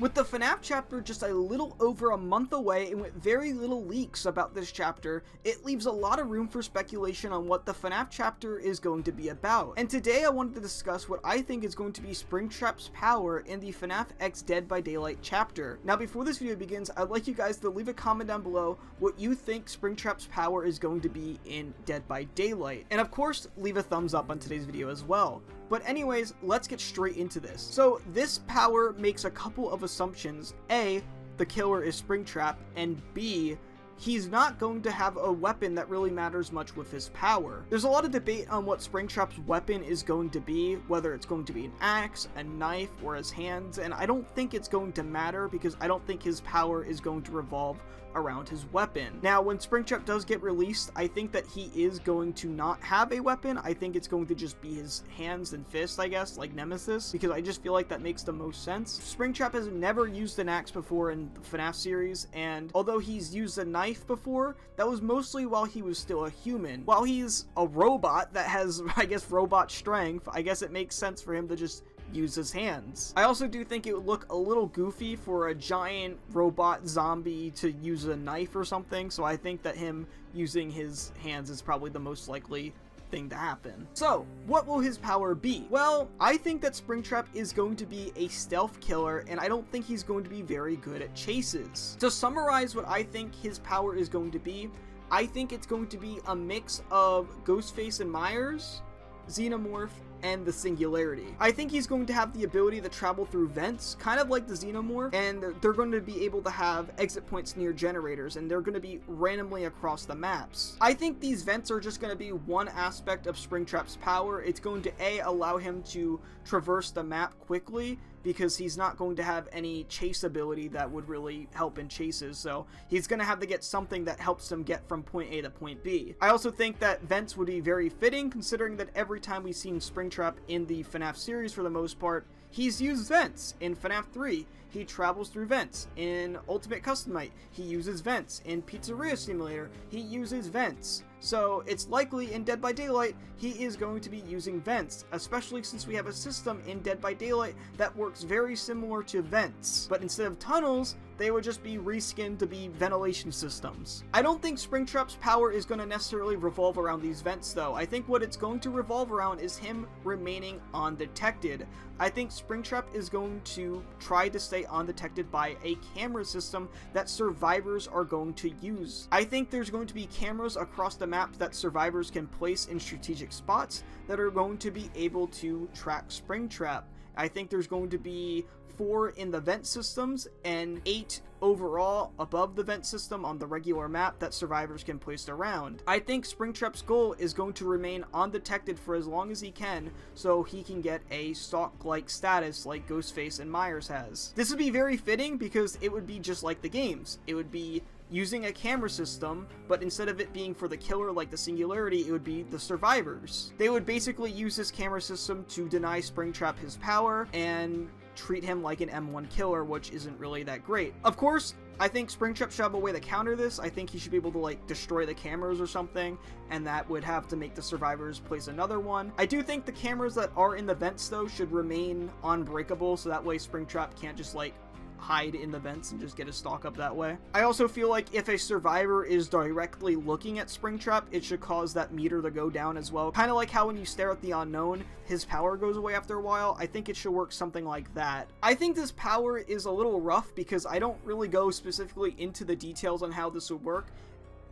With the FNAF chapter just a little over a month away and with very little leaks about this chapter, it leaves a lot of room for speculation on what the FNAF chapter is going to be about. And today I wanted to discuss what I think is going to be Springtrap's power in the FNAF X Dead by Daylight chapter. Now before this video begins, I'd like you guys to leave a comment down below what you think Springtrap's power is going to be in Dead by Daylight. And of course, leave a thumbs up on today's video as well. But anyways, let's get straight into this. So this power makes a couple of assumptions. A, the killer is Springtrap, and B, he's not going to have a weapon that really matters much with his power. There's a lot of debate on what Springtrap's weapon is going to be, whether it's going to be an axe, a knife, or his hands, and I don't think it's going to matter because I don't think his power is going to revolve around his weapon. Now, when Springtrap does get released, I think that he is going to not have a weapon. I think it's going to just be his hands and fists, I guess, like Nemesis, because I just feel like that makes the most sense. Springtrap has never used an axe before in the FNAF series, and although he's used a knife before, that was mostly while he was still a human. While he's a robot that has, I guess, robot strength, I guess it makes sense for him to just use his hands. I also do think it would look a little goofy for a giant robot zombie to use a knife or something, so I think that him using his hands is probably the most likely thing to happen. So, what will his power be? Well, I think that Springtrap is going to be a stealth killer, and I don't think he's going to be very good at chases. To summarize what I think his power is going to be, I think it's going to be a mix of Ghostface and Myers, Xenomorph, and the Singularity. I think he's going to have the ability to travel through vents, kind of like the Xenomorph, and they're going to be able to have exit points near generators, and they're going to be randomly across the maps. I think these vents are just going to be one aspect of Springtrap's power. It's going to allow him to traverse the map quickly, because he's not going to have any chase ability that would really help in chases, so he's going to have to get something that helps him get from point A to point B. I also think that vents would be very fitting, considering that every time we've seen Springtrap in the FNAF series for the most part, he's used vents. In FNAF 3, he travels through vents. In Ultimate Customite, he uses vents. In Pizzeria Simulator, he uses vents. So it's likely in Dead by Daylight, he is going to be using vents, especially since we have a system in Dead by Daylight that works very similar to vents. But instead of tunnels, they would just be reskinned to be ventilation systems. I don't think Springtrap's power is going to necessarily revolve around these vents though. I think what it's going to revolve around is him remaining undetected. I think Springtrap is going to try to stay undetected by a camera system that survivors are going to use. I think there's going to be cameras across the map that survivors can place in strategic spots that are going to be able to track Springtrap. I think there's going to be 4 in the vent systems and 8 overall above the vent system on the regular map that survivors can place around. I think Springtrap's goal is going to remain undetected for as long as he can, so he can get a stalk-like status like Ghostface and Myers has. This would be very fitting because it would be just like the games. It would be using a camera system, but instead of it being for the killer like the Singularity, it would be the survivors. They would basically use this camera system to deny Springtrap his power and treat him like an M1 killer, which isn't really that great. Of course, I think Springtrap should have a way to counter this. I think he should be able to like destroy the cameras or something, and that would have to make the survivors place another one. I do think the cameras that are in the vents though should remain unbreakable, so that way Springtrap can't just like hide in the vents and just get his stalk up that way. I also feel like if a survivor is directly looking at Springtrap, it should cause that meter to go down as well. Kind of like how when you stare at the unknown, his power goes away after a while. I think it should work something like that. I think this power is a little rough because I don't really go specifically into the details on how this would work.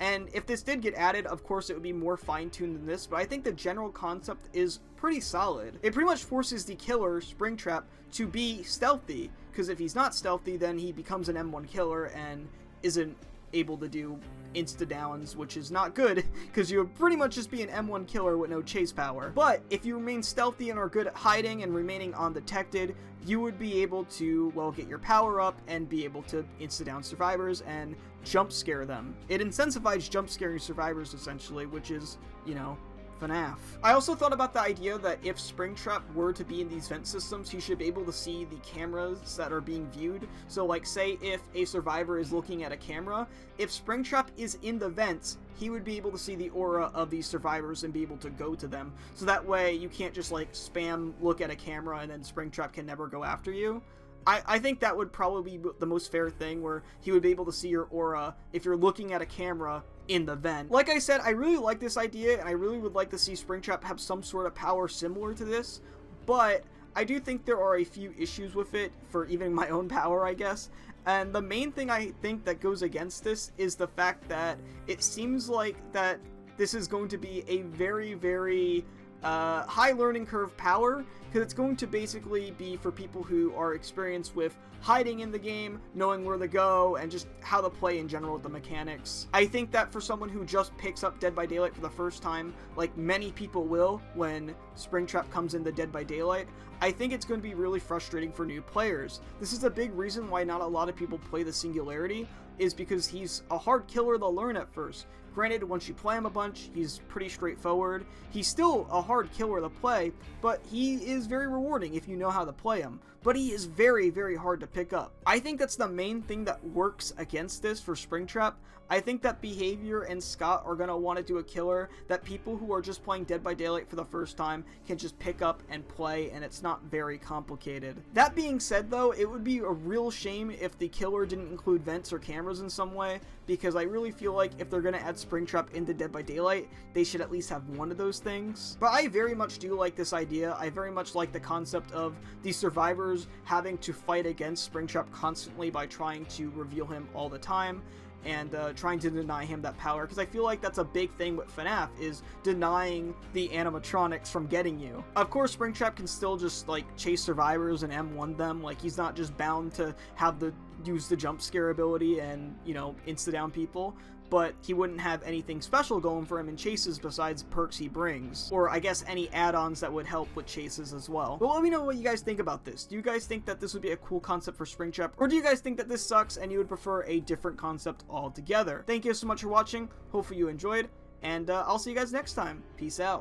And if this did get added, of course it would be more fine-tuned than this, but I think the general concept is pretty solid. It pretty much forces the killer, Springtrap, to be stealthy, because if he's not stealthy, then he becomes an M1 killer and isn't able to do insta-downs, which is not good, because you would pretty much just be an M1 killer with no chase power. But if you remain stealthy and are good at hiding and remaining undetected, you would be able to, well, get your power up and be able to insta-down survivors and jump scare them. It incentivizes jump scaring survivors, essentially, which is, you know, FNAF. I also thought about the idea that if Springtrap were to be in these vent systems, he should be able to see the cameras that are being viewed. So like say if a survivor is looking at a camera, if Springtrap is in the vents, he would be able to see the aura of these survivors and be able to go to them. So that way you can't just like spam look at a camera and then Springtrap can never go after you. I think that would probably be the most fair thing, where he would be able to see your aura if you're looking at a camera in the vent. Like I said, I really like this idea, and I really would like to see Springtrap have some sort of power similar to this, but I do think there are a few issues with it for even my own power, I guess. And the main thing I think that goes against this is the fact that it seems like that this is going to be a very, very high learning curve power, because it's going to basically be for people who are experienced with hiding in the game, knowing where to go, and just how to play in general with the mechanics. I think that for someone who just picks up Dead by Daylight for the first time, like many people will when Springtrap comes into Dead by Daylight, I think it's going to be really frustrating for new players. This is a big reason why not a lot of people play the Singularity, is because he's a hard killer to learn at first. Granted, once you play him a bunch, he's pretty straightforward. He's still a hard killer to play, but he is very rewarding if you know how to play him. But he is very, very hard to pick up. I think that's the main thing that works against this for Springtrap. I think that Behavior and Scott are going to want to do a killer that people who are just playing Dead by Daylight for the first time can just pick up and play, and it's not very complicated. That being said, though, it would be a real shame if the killer didn't include vents or cameras in some way, because I really feel like if they're going to add Springtrap into Dead by Daylight, they should at least have one of those things. But I very much do like this idea. I very much like the concept of the survivors having to fight against Springtrap constantly by trying to reveal him all the time, and trying to deny him that power, because I feel like that's a big thing with FNAF, is denying the animatronics from getting you. Of course, Springtrap can still just like chase survivors and M1 them, like he's not just bound to have use the jump scare ability and, you know, insta-down people, but he wouldn't have anything special going for him in chases besides perks he brings, or I guess any add-ons that would help with chases as well. But let me know what you guys think about this. Do you guys think that this would be a cool concept for Springtrap, or do you guys think that this sucks and you would prefer a different concept altogether? Thank you so much for watching, hopefully you enjoyed, and I'll see you guys next time. Peace out.